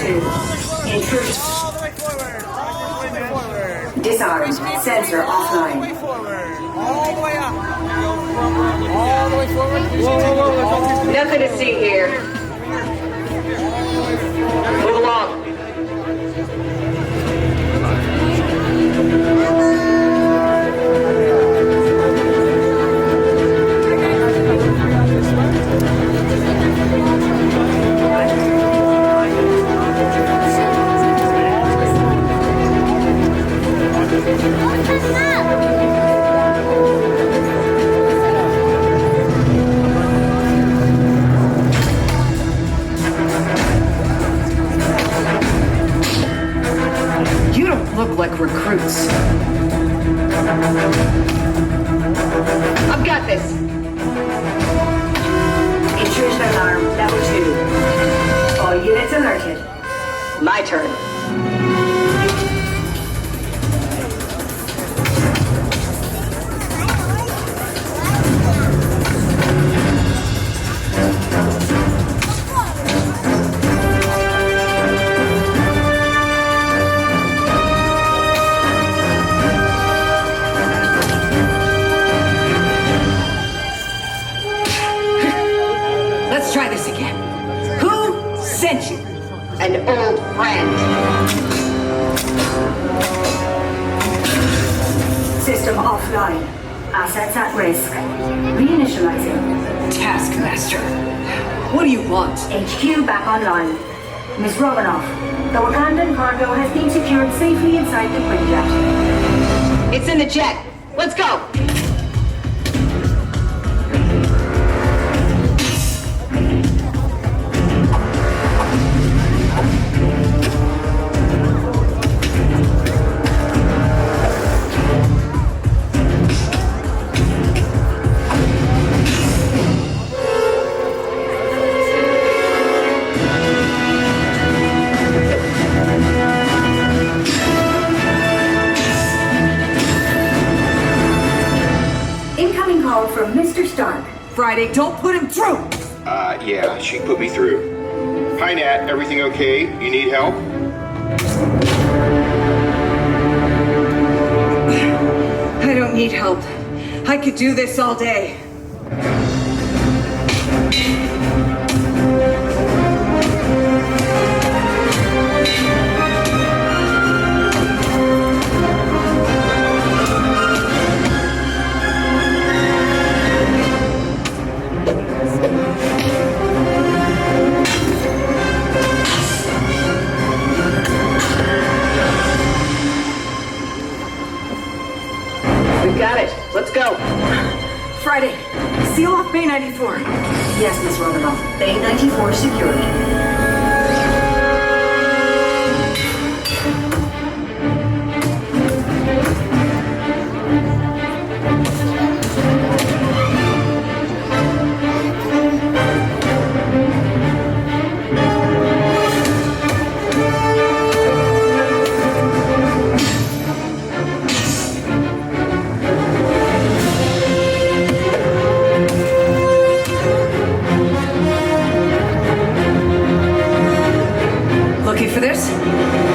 2. Intrusion. All the way forward. All the way forward. Disarmed. Sensor offline. All the way forward. All the way up. All the way forward. Whoa. Nothing to see here. Move along. You don't look like recruits. I've got this. Intrusion alarm, level 2. All units alerted. My turn. Let's try this again. Who sent you? An old friend. System offline. Assets at risk. Reinitializing. Taskmaster. What do you want? HQ back online. Miss Romanoff, the Wakandan cargo has been secured safely inside the Quinjet. It's in the jet. Let's go. From Mr. Stark. Friday, don't put him through! Yeah, she put me through. Hi, Nat. Everything okay? You need help? I don't need help. I could do this all day. Got it. Let's go. Friday, seal off Bay 94. Yes, Miss Romanoff. Bay 94 secured. Looking for this?